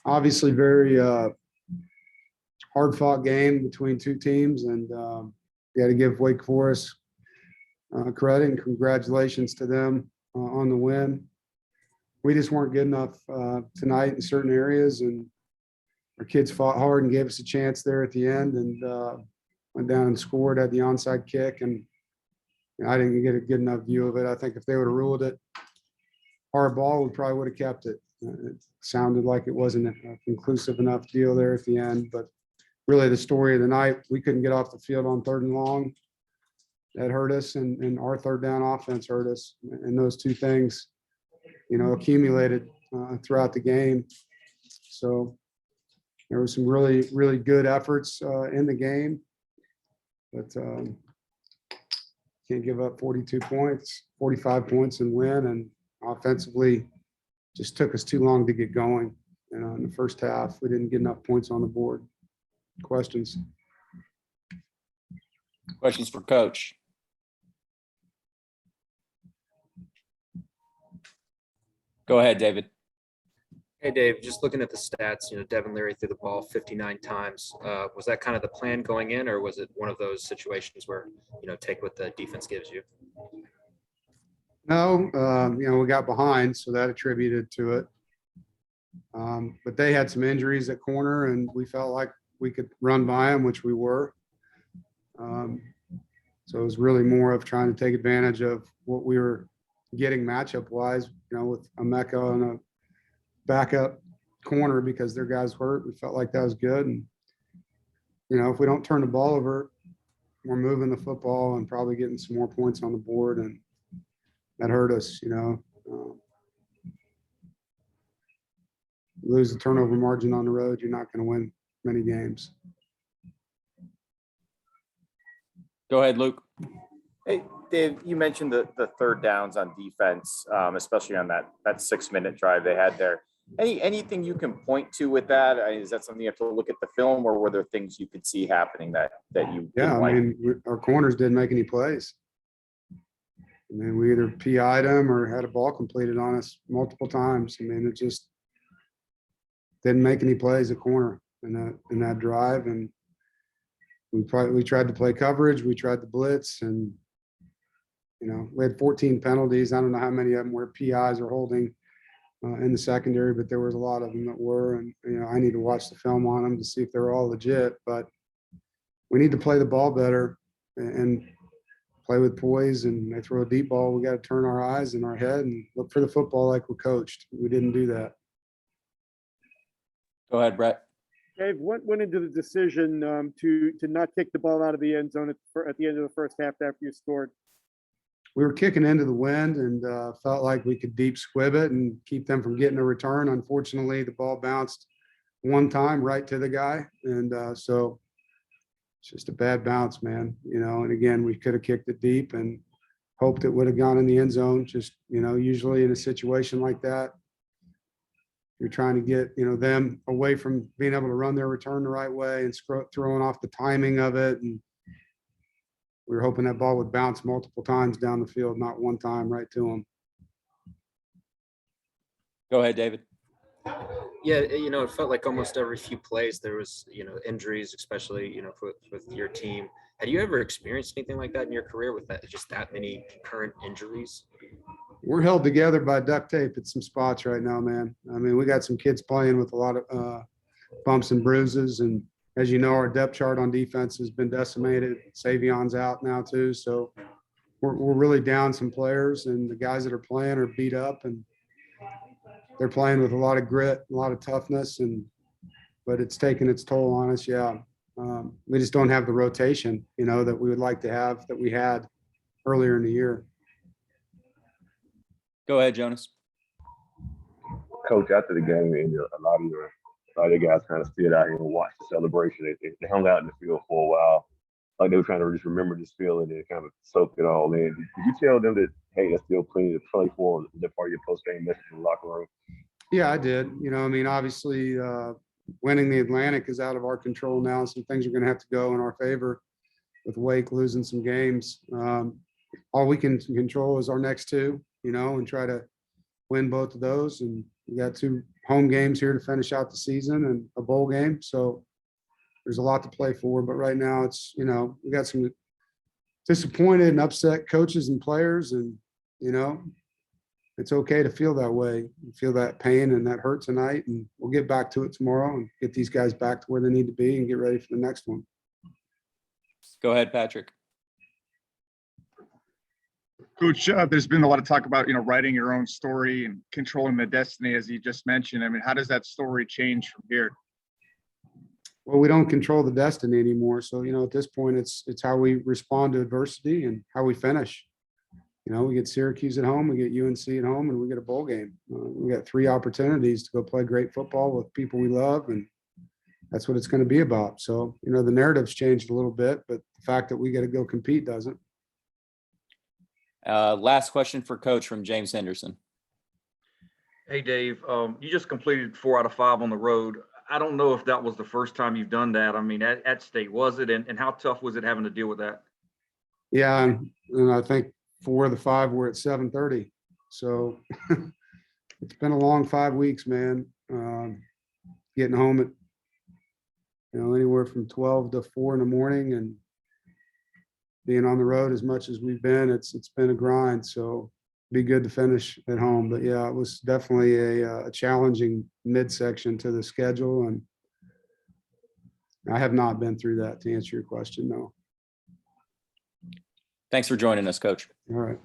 Obviously, very hard-fought game between two teams, and got to give Wake Forest credit and congratulations to them on the win. We just weren't good enough tonight in certain areas, and our kids fought hard and gave us a chance there at the end, and went down and scored at the onside kick, and I didn't get a good enough view of it. I think if they would have ruled it hard ball, we probably would have kept it. It sounded like it wasn't a conclusive enough deal there at the end, but really the story of the night, we couldn't get off the field on 3rd and long. That hurt us, and our 3rd down offense hurt us. And those two things, accumulated throughout the game. So there were some really, really good efforts in the game, but can't give up 42 points, 45 points and win. And offensively, just took us too long to get going. In the first half, we didn't get enough points on the board. Questions? Questions for Coach? Go ahead, David. Hey, Dave, just looking at the stats, Devin Leary threw the ball 59 times. Was that kind of the plan going in, or was it one of those situations where, take what the defense gives you? No, we got behind, so that attributed to it. But they had some injuries at corner, and we felt like we could run by them, which we were. So it was really more of trying to take advantage of what we were getting matchup wise, with Emeka and a backup corner because their guys hurt. We felt like that was good. And, if we don't turn the ball over, we're moving the football and probably getting some more points on the board. And that hurt us, lose the turnover margin on the road, you're not going to win many games. Go ahead, Luke. Hey, Dave, you mentioned the 3rd downs on defense, especially on that 6-minute drive they had there. Anything you can point to with that? Is that something you have to look at the film, or were there things you could see happening that you Yeah, like? Our corners didn't make any plays. We either PI'd them or had a ball completed on us multiple times. It just didn't make any plays at corner in that drive. And we tried to play coverage. We tried to blitz, and we had 14 penalties. I don't know how many of them were PIs or holding in the secondary, but there was a lot of them that were. And I need to watch the film on them to see if they're all legit. But we need to play the ball better and play with poise. And they throw a deep ball, we got to turn our eyes and our head and look for the football like we're coached. We didn't do that. Go ahead, Brett. Dave, what went into the decision to not kick the ball out of the end zone at the end of the first half after you scored? We were kicking into the wind and felt like we could deep squib it and keep them from getting a return. Unfortunately, the ball bounced one time right to the guy. And so it's just a bad bounce, man. And again, we could have kicked it deep and hoped it would have gone in the end zone. Just, usually in a situation like that, you're trying to get, them away from being able to run their return the right way and throwing off the timing of it. And we were hoping that ball would bounce multiple times down the field, not one time right to them. Go ahead, David. Yeah, it felt like almost every few plays there was, injuries, especially, with your team. Had you ever experienced anything like that in your career with that many concurrent injuries? We're held together by duct tape at some spots right now, man. We got some kids playing with a lot of bumps and bruises. And as you know, our depth chart on defense has been decimated. Savion's out now too. So we're really down some players, and the guys that are playing are beat up, and they're playing with a lot of grit, a lot of toughness, but it's taken its toll on us. Yeah. We just don't have the rotation, that we would like to have, that we had earlier in the year. Go ahead, Jonas. Coach, after the game, a lot of the guys kind of stood out here and watched the celebration. They hung out in the field for a while, like they were trying to just remember this feeling and kind of soak it all in. Did you tell them that, hey, there's still plenty to play for? Is that part of your post-game message in the locker room? Yeah, I did. Obviously, winning the Atlantic is out of our control now. Some things are going to have to go in our favor with Wake losing some games. All we can control is our next two, and try to win both of those. And We got 2 home games here to finish out the season and a bowl game. So there's a lot to play for. But right now it's, you know, we got some disappointed and upset coaches and players, and, you know, it's okay to feel that way, feel that pain and that hurt tonight. And we'll get back to it tomorrow and get these guys back to where they need to be and get ready for the next one. Go ahead, Patrick. Coach, there's been a lot of talk about, writing your own story and controlling the destiny, as you just mentioned. I mean, how does that story change from here? Well, we don't control the destiny anymore. So, you know, at this point, it's how we respond to adversity and how we finish. You know, we get Syracuse at home, we get UNC at home, and we get a bowl game. We got 3 opportunities to go play great football with people we love, and that's what it's going to be about. So, you know, the narrative's changed a little bit, but the fact that we got to go compete doesn't. Last question for Coach from James Henderson. Hey, Dave, you just completed 4 out of 5 on the road. I don't know if that was the first time you've done that. I mean, at state, was it? And how tough was it having to deal with that? Yeah, and I think 4 of the 5 were at 7:30. So it's been a long 5 weeks, man. Getting home at, you know, anywhere from 12 to 4 in the morning, and being on the road as much as we've been, it's been a grind. So be good to finish at home. But yeah, it was definitely a challenging midsection to the schedule, and I have not been through that, to answer your question. No. Thanks for joining us, Coach. All right.